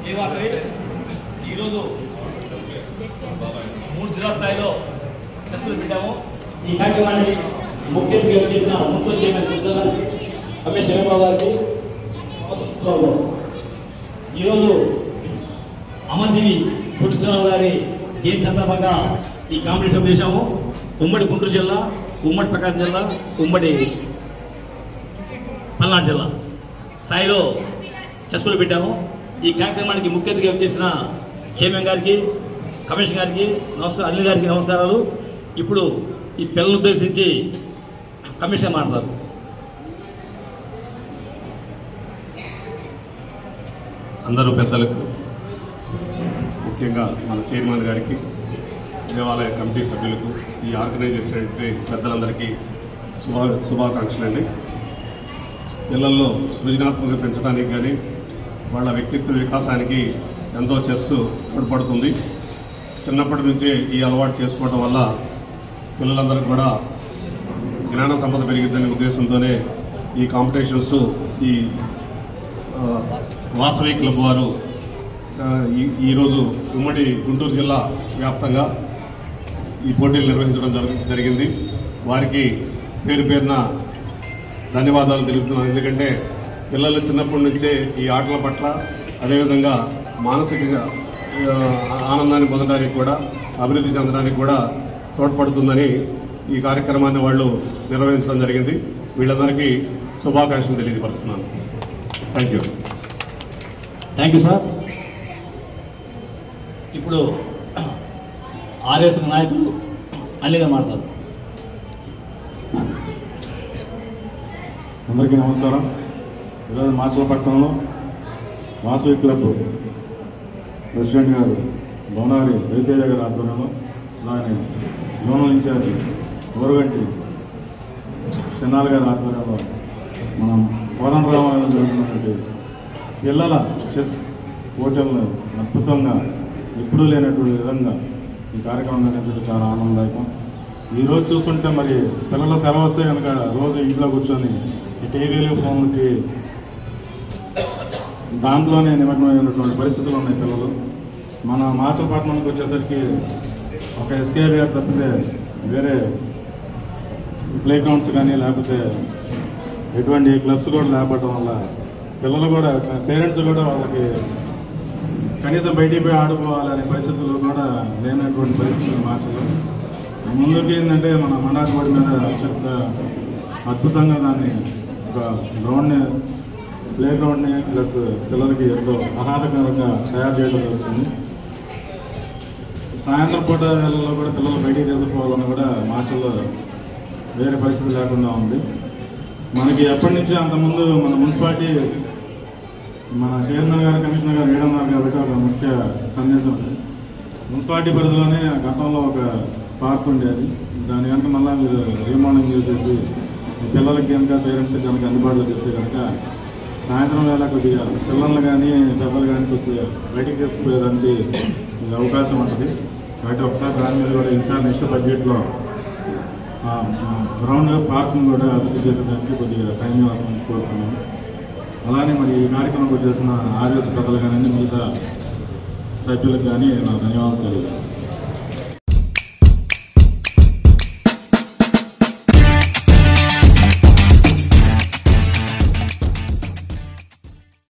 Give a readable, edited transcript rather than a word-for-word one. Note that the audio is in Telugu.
శ్రీవాసవి ఈరోజు 3 జిల్లా స్థాయిలో చర్చలు పెట్టాము. ఈ కార్యక్రమానికి ముఖ్య అతిథిగా చేసిన ముఖ్య రమేష్ చంద్రబాబు గారికి ఈరోజు అమర్జీవి పుట్టిశ్రావు గారి జయంతి సందర్భంగా ఈ కాంపిటీషన్ చేశాము. ఉమ్మడి గుంటూరు జిల్లా, ఉమ్మడి ప్రకాశం జిల్లా, ఉమ్మడి పల్నాడు జిల్లా స్థాయిలో చర్చలు పెట్టాము. ఈ కార్యక్రమానికి ముఖ్య అతిథిగా చేసిన చైర్మన్ గారికి, కమిషనర్ గారికి నమస్కారం, అనిల్ గారికి నమస్కారాలు. ఇప్పుడు ఈ పిల్లలను ఉద్దేశించి కమిషనర్ మాట్లాడతారు. అందరూ పెద్దలకు, ముఖ్యంగా మన చైర్మన్ గారికి, దేవాలయ కమిటీ సభ్యులకు, ఈ ఆర్గనైజ్ చేసినటువంటి పెద్దలందరికీ శుభాకాంక్షలు అండి. పిల్లల్లో సృజనాత్మకత పెంచడానికి కానీ వాళ్ళ వ్యక్తిత్వ వికాసానికి ఎంతో చెస్ తోడ్పడుతుంది. చిన్నప్పటి నుంచే ఈ అలవాటు చేసుకోవడం వల్ల పిల్లలందరికీ కూడా జ్ఞాన సంపద పెరిగిద్దనే ఉద్దేశంతోనే ఈ కాంపిటీషన్స్ ఈ వాసవి క్లబ్ వారు ఈరోజు ఉమ్మడి గుంటూరు జిల్లా వ్యాప్తంగా ఈ పోటీలు నిర్వహించడం జరిగింది. వారికి పేరు పేరున ధన్యవాదాలు తెలుపుతున్నాను. ఎందుకంటే పిల్లలు చిన్నప్పటి నుంచే ఈ ఆటల పట్ల, అదేవిధంగా మానసిక ఆనందాన్ని పొందడానికి కూడా, అభివృద్ధి చెందడానికి కూడా తోడ్పడుతుందని ఈ కార్యక్రమాన్ని వాళ్ళు నిర్వహించడం జరిగింది. వీళ్ళందరికీ శుభాకాంక్షలు తెలియపరుస్తున్నాను. Thank you sir. ఇప్పుడు ఆర్ఎస్ నాయకులు అల్లిగా మాట్లాడతారు. అందరికీ నమస్కారం. ఈరోజు మాచలపట్నంలో వాసవి క్లబ్ ప్రెసిడెంట్ గారు బోనారి రవితేజ గారి ఆధ్వర్యంలో, అలానే జోనల్ ఇన్ఛార్జి ఓరగంటి చెన్నాల గారి ఆధ్వర్యంలో మనం కోదండరామాలయంలో జరుగుతున్నటువంటి పిల్లల చెస్ పోటీలను అద్భుతంగా ఎప్పుడూ లేనటువంటి విధంగా ఈ కార్యక్రమం అనేది చాలా ఆనందదాయకం. ఈరోజు చూస్తుంటే మరి పిల్లల సెలవు వస్తే కనుక రోజు ఇంట్లో కూర్చొని ఈ టీవీలు, ఫోన్లకి దాంట్లోనే నిమగ్నమైనటువంటి పరిస్థితులు ఉన్నాయి పిల్లలు. మన మాచలపట్నంకి వచ్చేసరికి ఒక ఎస్కేఆర్ గారు తప్పితే వేరే ప్లే గ్రౌండ్స్ కానీ లేకపోతే ఎటువంటి క్లబ్స్ కూడా లేకపోవడం వల్ల పిల్లలు కూడా, పేరెంట్స్ కూడా వాళ్ళకి కనీసం బయటికి పోయి ఆడుకోవాలనే పరిస్థితులు కూడా లేనటువంటి పరిస్థితులు మార్చలు. ముందుకి ఏంటంటే మన మండారి బోర్డు మీద అద్భుతంగా దాన్ని ఒక గ్రౌండ్ని, ప్లే గ్రౌండ్ని ప్లస్ పిల్లలకి ఎంతో ఆహ్లాదకరంగా తయారు చేయడం జరుగుతుంది. సాయంత్రం పూట వేళల్లో కూడా పిల్లలు బయటికి తీసుకుపోవాలని కూడా మార్చిలో వేరే పరిస్థితి లేకుండా ఉంది. మనకి ఎప్పటి నుంచి అంతకుముందు మన మున్సిపాలిటీ, మన చైర్మన్ గారు, కమిషనర్ గారు వేయడం కాబట్టి ఒక ముఖ్య సందేశం ఉంది. మున్సిపాలిటీ పరిధిలోనే గతంలో ఒక పార్క్ ఉండేది. దాని కనుక మళ్ళీ మీరు రీమోడలింగ్ చేసేసి పిల్లలకి కనుక, పేరెంట్స్కి కనుక అందుబాటులో చేస్తే కనుక సాయంత్రం వేళ కొద్దిగా పిల్లలు కానీ పెద్దలు కానీ కొద్దిగా బయటికి తీసుకుపోయేదానికి అవకాశం ఉంటుంది. కాబట్టి ఒకసారి దాని మీద కూడా ఈసారి నెక్స్ట్ బడ్జెట్లో గ్రౌండ్ పార్క్ను కూడా అభివృద్ధి చేసేదానికి కొద్దిగా టైం ఇవ్వాల్సింది కోరుతున్నాను. అలానే మరి ఈ కార్యక్రమం చేసిన ఆర్ఎస్ పెద్దలు కానీ మిగతా సభ్యులకు కానీ నా ధన్యవాదాలు తెలియజేస్తాను.